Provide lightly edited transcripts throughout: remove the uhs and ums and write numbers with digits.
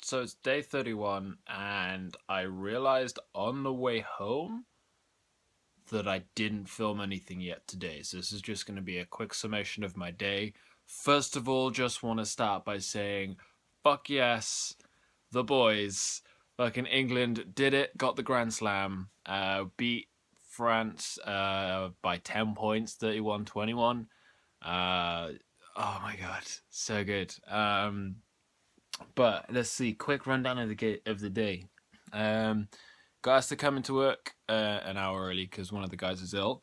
So it's day 31, and I realized on the way home that I didn't film anything yet today. So this is just going to be a quick summation of my day. First of all, just want to start by saying, fuck yes, the boys. Fucking England did it, got the Grand Slam, beat France by 10 points, 31-21. Uh, oh my god, so good. But let's see, quick rundown of the day. Um, got us to come into work an hour early because one of the guys is ill,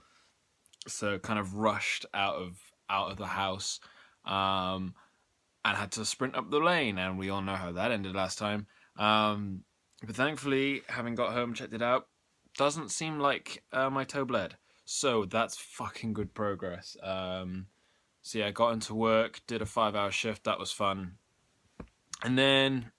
so kind of rushed out of the house, um, and had to sprint up the lane, and we all know how that ended last time. But thankfully, having got home, checked it out, doesn't seem like my toe bled, so that's fucking good progress. So yeah, I got into work, did a 5 hour shift, that was fun, and then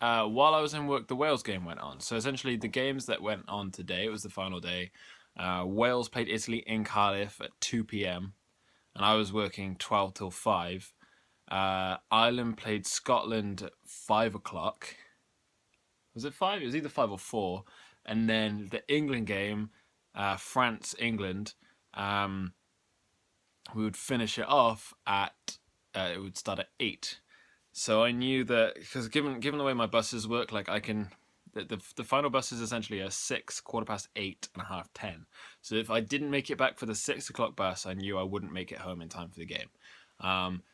while I was in work, the Wales game went on. So essentially, the games that went on today, it was the final day. Wales played Italy in Cardiff at 2 p.m., and I was working 12 till 5. Ireland played Scotland at 5 o'clock. Was it 5? It was either 5 or 4. And then the England game, France England, um, we would finish it off at, it would start at 8. So I knew that because given the way my buses work, like I can, the final bus is essentially a 6, quarter past 8, and a half 10. So if I didn't make it back for the 6 o'clock bus, I knew I wouldn't make it home in time for the game.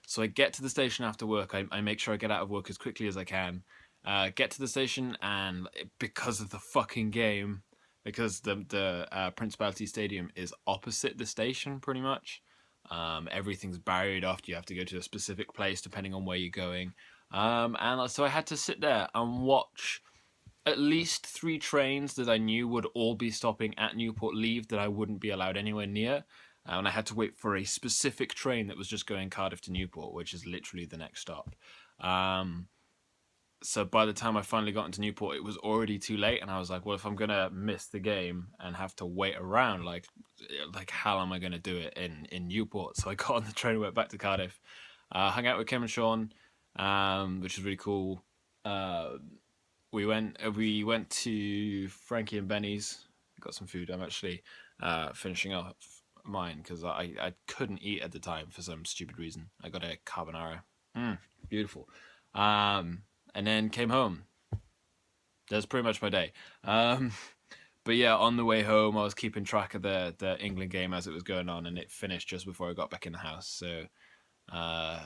So I get to the station after work. I make sure I get out of work as quickly as I can. Get to the station, and because of the fucking game, because the Principality Stadium is opposite the station, pretty much. Everything's barried off. You have to go to a specific place depending on where you're going. And so I had to sit there and watch at least 3 trains that I knew would all be stopping at Newport leave that I wouldn't be allowed anywhere near. And I had to wait for a specific train that was just going Cardiff to Newport, which is literally the next stop. Um, so by the time I finally got into Newport, it was already too late, and I was like, "Well, if I'm gonna miss the game and have to wait around, like how am I gonna do it in Newport?" So I got on the train, went back to Cardiff, hung out with Kim and Sean, which was really cool. Uh, we went to Frankie and Benny's, got some food. I'm actually finishing off mine because I couldn't eat at the time for some stupid reason. I got a carbonara, beautiful. Um, and then came home. That's pretty much my day. Um, but yeah, on the way home, I was keeping track of the England game as it was going on, and it finished just before I got back in the house. So uh,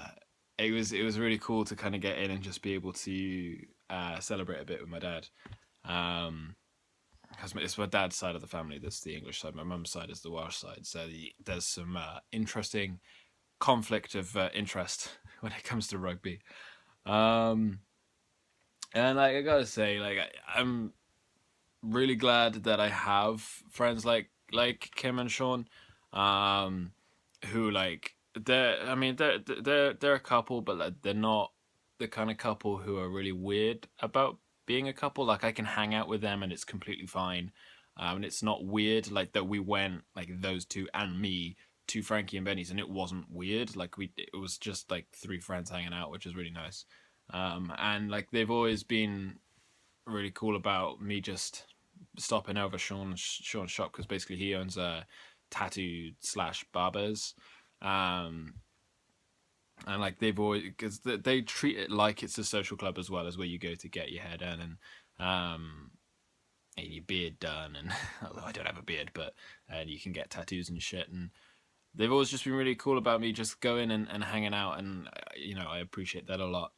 it was really cool to kind of get in and just be able to celebrate a bit with my dad. Um, because it's my dad's side of the family that's the English side. My mum's side is the Welsh side. So there's some interesting conflict of interest when it comes to rugby. Um, and like, I gotta say, like I'm really glad that I have friends like Kim and Sean, um, who like they're a couple, but like, they're not the kind of couple who are really weird about being a couple. Like I can hang out with them and it's completely fine, and it's not weird. Like that we went like those two and me to Frankie and Benny's, and it wasn't weird. Like it was just like 3 friends hanging out, which is really nice. And like they've always been really cool about me just stopping over Sean's shop because basically he owns a tattoo slash barbers, um, and like they've always because they treat it like it's a social club as well as where you go to get your hair done and your beard done, and although I don't have a beard, but and you can get tattoos and shit, and they've always just been really cool about me just going and hanging out, and I appreciate that a lot.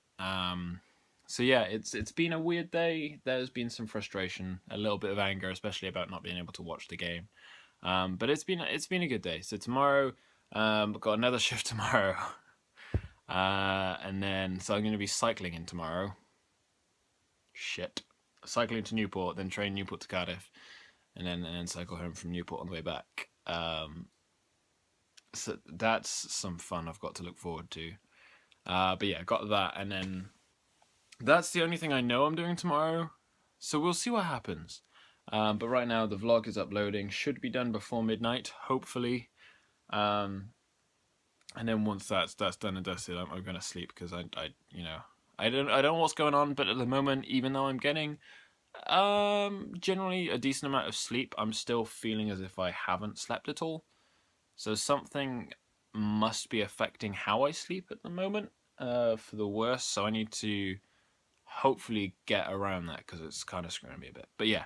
So yeah, it's been a weird day. There's been some frustration, a little bit of anger, especially about not being able to watch the game. But it's been a good day. So tomorrow, I've got another shift tomorrow, and then so I'm going to be cycling in tomorrow. Shit, cycling to Newport, then train Newport to Cardiff, and then cycle home from Newport on the way back. So that's some fun I've got to look forward to. But yeah, got that, and then that's the only thing I know I'm doing tomorrow. So we'll see what happens. But right now the vlog is uploading. Should be done before midnight, hopefully. And then once that's done and dusted, I'm gonna sleep because I I don't know what's going on, but at the moment, even though I'm getting generally a decent amount of sleep, I'm still feeling as if I haven't slept at all. So something must be affecting how I sleep at the moment, for the worse. So I need to hopefully get around that because it's kind of screwing me a bit. But yeah,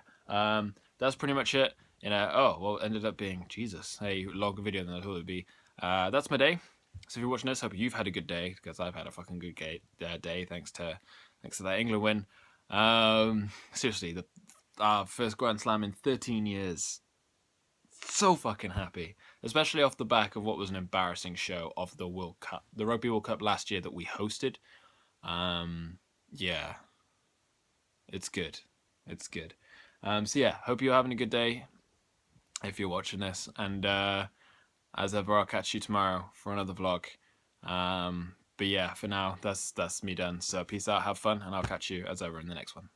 that's pretty much it. Oh well, ended up being Jesus. Hey, longer video than I thought it would be. That's my day. So if you're watching this, hope you've had a good day because I've had a fucking good day thanks to that England win. Seriously, the first Grand Slam in 13 years. So fucking happy, especially off the back of what was an embarrassing show of the World Cup, the Rugby World Cup last year that we hosted. Yeah, it's good. It's good. So yeah, hope you're having a good day if you're watching this, and as ever, I'll catch you tomorrow for another vlog. But yeah, for now, that's me done. So peace out, have fun, and I'll catch you as ever in the next one.